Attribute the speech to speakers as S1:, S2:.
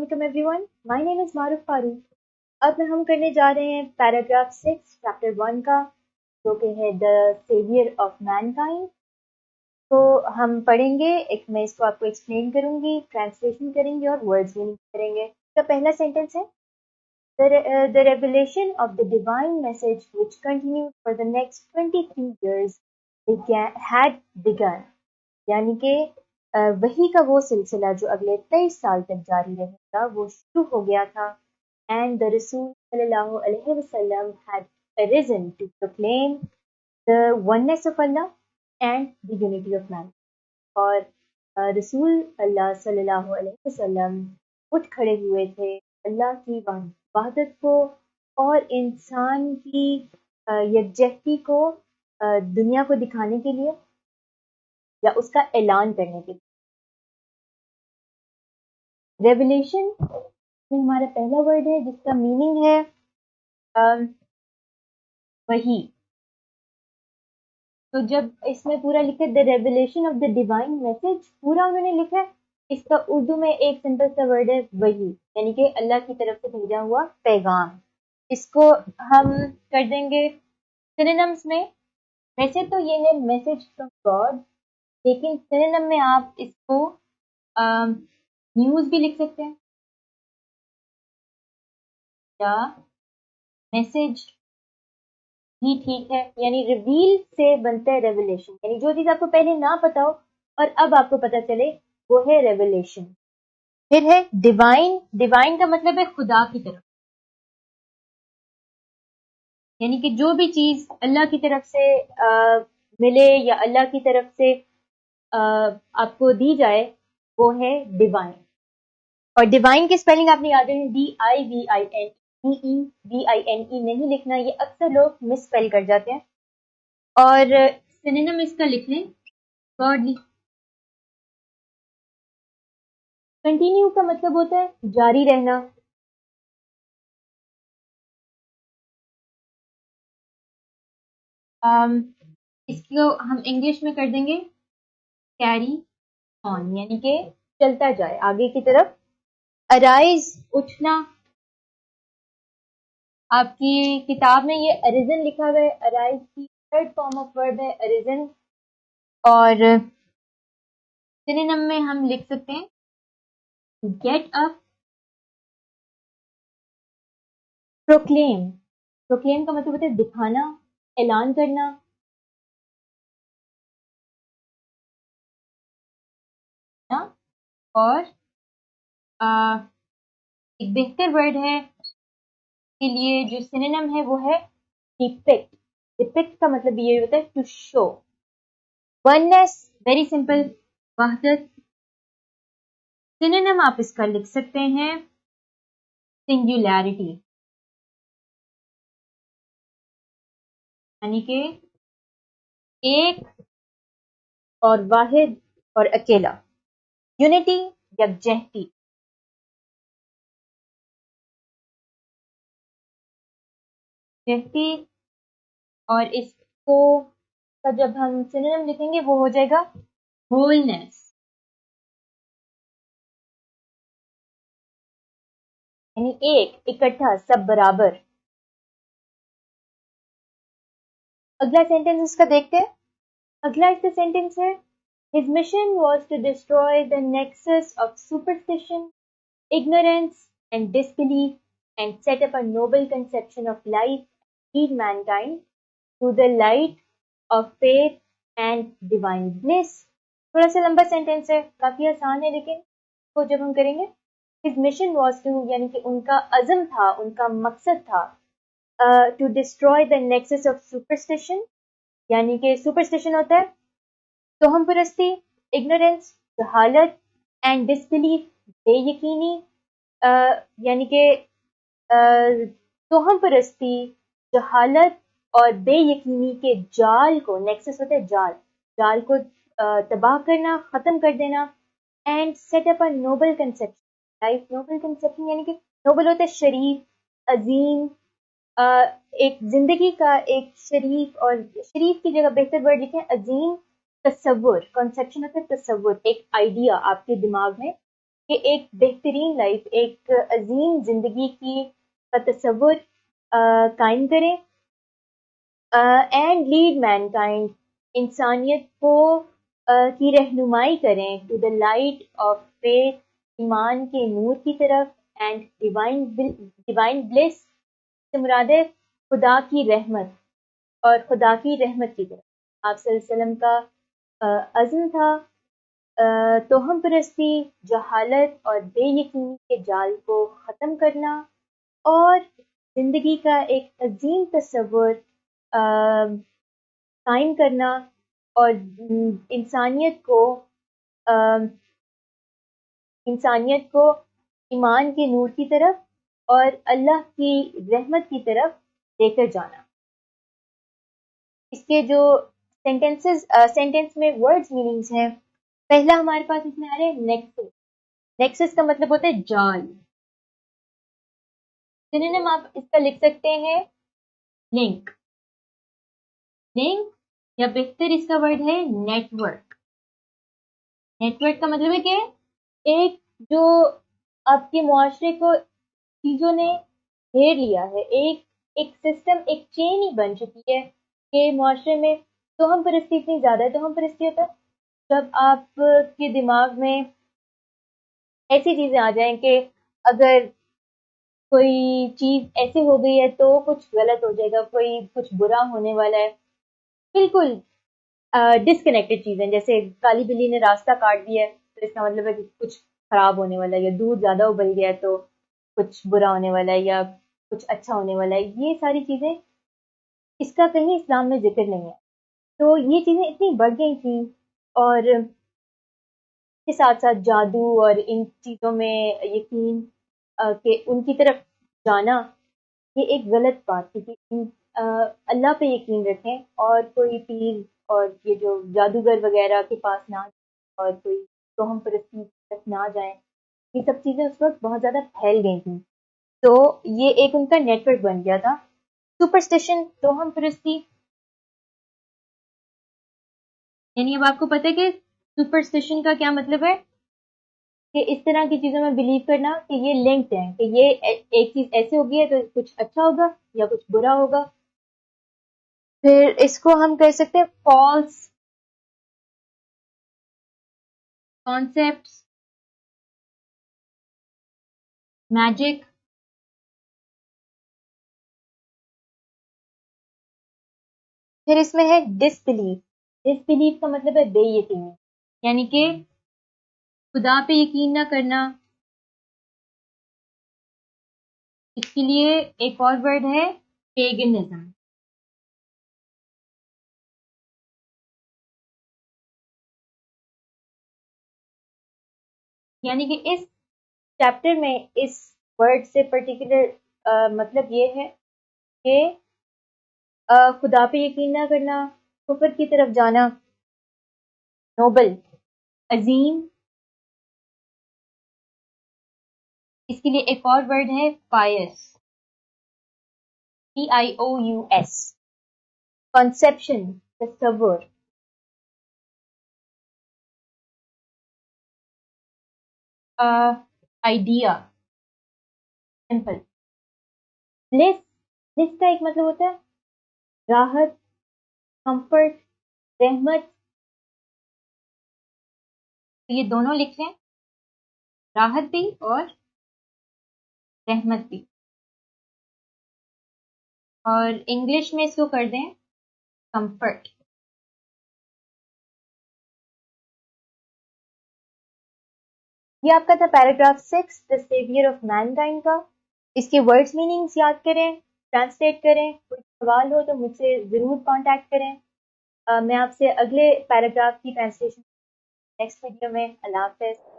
S1: علیکم every one, مائی نیم از معروف فاروق۔ اب ہم کرنے جا رہے ہیں پیراگراف 6 چیپٹر 1 کا، جو کہ ہے دا سیویئر آف مین کائنڈ۔ تو ہم پڑھیں گے، میں اس کو آپ کو ایکسپلین کروں گی، ٹرانسلیشن کریں گے اور ورڈز میننگ کریں گے۔ اس کا پہلا سینٹینس ہے The revelation of the divine message which continued for the next 23 years had begun، یعنی کہ وحی کا وہ سلسلہ جو اگلے 23 سال تک جاری رہے گا وہ شروع ہو گیا تھا۔ And the رسول صلی اللہ علیہ وسلم had arisen to proclaim the oneness of Allah and the unity of man، اور رسول اللہ صلی اللہ علیہ وسلم اٹھ کھڑے ہوئے تھے اللہ کی وحدت کو اور انسان کی یکجہتی کو دنیا کو دکھانے کے لیے یا اس کا اعلان کرنے کے لیے۔ ریولیشن ہمارا پہلا ورڈ ہے جس کا میننگ ہے وحی۔ تو جب اس میں پورا لکھا the revelation of the divine message, پورا انہوں نے لکھا ہے، اس کا اردو میں ایک سمپل سا ورڈ ہے وحی، یعنی کہ اللہ کی طرف سے بھیجا ہوا پیغام۔ اس کو ہم کر دیں گے سینونیمز میں۔ ویسے تو یہ ہے میسج فرام گاڈ، لیکن سینونیم میں آپ اس کو نیوز بھی لکھ سکتے ہیں یا میسج بھی ٹھیک ہے، یعنی ریویل سے بنتا ہے ریولیشن، یعنی جو چیز آپ کو پہلے نہ پتا ہو اور اب آپ کو پتا چلے وہ ہے ریولیشن۔ پھر ہے ڈیوائن، ڈیوائن کا مطلب ہے خدا کی طرف، یعنی کہ جو بھی چیز اللہ کی طرف سے ملے یا اللہ کی طرف سے آپ کو دی جائے وہ ہے ڈیوائن۔ اور ڈیوائن کی اسپیلنگ آپ نے یاد رکھیں DIVIN نہیں لکھنا، یہ اکثر لوگ مس اسپیل کر جاتے ہیں۔ اور سینونیم اس کا لکھ لیں گاڈلی۔ کنٹینیو کا مطلب ہوتا ہے جاری رہنا۔ اس کو ہم انگلش میں کر دیں گے کیری آن، یعنی کہ چلتا جائے آگے کی طرف۔ ارائز، اٹھنا، آپ کی کتاب میں یہ اریزن لکھا ہوا ہے، ارائز کی تھرڈ فارم آف ورب ہے اریزن۔ اور سینونیم میں ہم لکھ سکتے ہیں گیٹ اپ، پروکلیم، پروکلیم کا مطلب ہوتا ہے دکھانا، اعلان کرنا۔ اور ایک بہتر ورڈ ہے کے لیے جو سینونیم ہے وہ ہے ڈپکٹ۔ ڈپکٹ کا مطلب یہ ہوتا ہے to show. Oneness, very simple, وحدت۔ سینونیم آپ اس کا لکھ سکتے ہیں سنگولیرٹی، یعنی کہ ایک اور واحد اور اکیلا۔ یونٹی، یکجہتی۔ جہتی، اور اس کو کا جب ہم سینونیم لکھیں گے وہ ہو جائے گا ہولنس، یعنی ایک، اکٹھا، سب برابر۔ اگلا سینٹینس اس کا دیکھتے ہیں۔ اگلا اس کا سینٹینس ہے His mission was to destroy the nexus of superstition, ignorance and disbelief and set up a noble conception of life and lead mankind to the light of faith and divine bliss۔ تھوڑا سا لمبا sentence ہے، کافی آسان ہے، لیکن وہ جب ہم کریں گے His mission was to، یعنی کہ ان کا عزم تھا، ان کا مقصد تھا to destroy the nexus of superstition، یعنی کہ سپرسٹیشن ہوتا ہے توہم پرستی، اگنورینس جہالت، اینڈ ڈسبلیف بے یقینی، یعنی کہ توہم پرستی، جہالت اور بے یقینی کے جال کو، نیکسس ہوتا ہے جال، جال کو تباہ کرنا، ختم کر دینا۔ And set up a noble conception, life noble conception, یعنی کہ نوبل ہوتا ہے شریف، عظیم، ایک زندگی کا ایک شریف، اور شریف کی جگہ بہتر ورڈ لکھیں عظیم تصور۔ کنسپشن ہوتا ہے تصور، ایک آئیڈیا آپ کے دماغ میں کہ ایک بہترین لائف، ایک عظیم زندگی کی کا تصور قائم کریں، اینڈ لیڈ مین کائنڈ، انسانیت کو کی رہنمائی کریں to the light of faith, ایمان کے نور کی طرف، اینڈ ڈیوائن بلیس سے مراد ہے خدا کی رحمت، اور خدا کی رحمت کی طرف۔ آپ صلی اللہ علیہ وسلم کا عزم تھا توہم پرستی، جہالت اور بے یقینی کے جال کو ختم کرنا، اور زندگی کا ایک عظیم تصور قائم کرنا، اور انسانیت کو ایمان کے نور کی طرف اور اللہ کی رحمت کی طرف لے کر جانا۔ اس کے جو سینٹینس میں ورڈز میننگز ہیں، پہلا ہمارے پاس اس میں آ رہا ہے نیکسس۔ نیکسس کا مطلب ہوتا ہے جال۔ سنونیم آپ اس کا لکھ سکتے ہیں لنک، لنک، یا بہتر اس کا ورڈ ہے نیٹ ورک۔ نیٹ ورک کا مطلب ہے کہ ایک جو آپ کے معاشرے کو چیزوں نے گھیر لیا ہے، ایک سسٹم، ایک چین ہی بن چکی ہے کہ معاشرے میں توہم پرستی اتنی زیادہ ہے۔ توہم پرستی ہوتا ہے جب آپ کے دماغ میں ایسی چیزیں آ جائیں کہ اگر کوئی چیز ایسی ہو گئی ہے تو کچھ غلط ہو جائے گا، کوئی کچھ برا ہونے والا ہے، بالکل ڈسکنیکٹڈ چیزیں، جیسے کالی بلی نے راستہ کاٹ دیا ہے تو اس کا مطلب ہے کہ کچھ خراب ہونے والا ہے، یا دودھ زیادہ ابل گیا ہے تو کچھ برا ہونے والا ہے، یا کچھ اچھا ہونے والا ہے۔ یہ ساری چیزیں اس کا کہیں اسلام میں ذکر نہیں ہے۔ تو یہ چیزیں اتنی بڑھ گئی تھیں، اور کے ساتھ ساتھ جادو اور ان چیزوں میں یقین کہ ان کی طرف جانا، یہ ایک غلط بات تھی کہ اللہ پہ یقین رکھیں اور کوئی پیر اور یہ جو جادوگر وغیرہ کے پاس نہ جائیں، اور کوئی توہم پرستی تک نہ جائیں۔ یہ سب چیزیں اس وقت بہت زیادہ پھیل گئی تھیں، تو یہ ایک ان کا نیٹ ورک بن گیا تھا۔ سپرسٹیشن، توہم پرستی، یعنی اب آپ کو پتہ ہے کہ سپرسٹیشن کا کیا مطلب ہے، کہ اس طرح کی چیزوں میں بلیو کرنا کہ یہ لنکڈ ہیں، کہ یہ ایک چیز ایسے ہوگی ہے تو کچھ اچھا ہوگا یا کچھ برا ہوگا۔ پھر اس کو ہم کہہ سکتے ہیں فالس کانسیپٹس، میجک۔ پھر اس میں ہے ڈس بلیف۔ ڈس بلیف کا مطلب ہے بے یقینی، یعنی کہ خدا پہ یقین نہ کرنا۔ اس کے لیے ایک اور ورڈ ہے پیگنزم۔ یعنی کہ اس چیپٹر میں اس ورڈ سے پرٹیکولر مطلب یہ ہے کہ خدا پہ یقین نہ کرنا، کفر کی طرف جانا، نوبل، عظیم۔ اس کے لیے ایک اور ورڈ ہے پائس، PIOUS، کنسیپشن، تصور۔ Idea, simple. بلیس، بلیس کا ایک مطلب ہوتا ہے راحت، کمفرٹ، رحمت۔ تو یہ دونوں لکھ لیں، راحت بھی اور رحمت بھی، اور انگلش میں اس کو کر دیں کمفرٹ۔ یہ آپ کا تھا paragraph 6 the saviour of mankind کا۔ اس کے ورڈز میننگز یاد کریں، ٹرانسلیٹ کریں۔ کوئی سوال ہو تو مجھ سے ضرور کانٹیکٹ کریں۔ میں آپ سے اگلے پیراگراف کی ٹرانسلیشن نیکسٹ ویڈیو میں۔ اللہ حافظ۔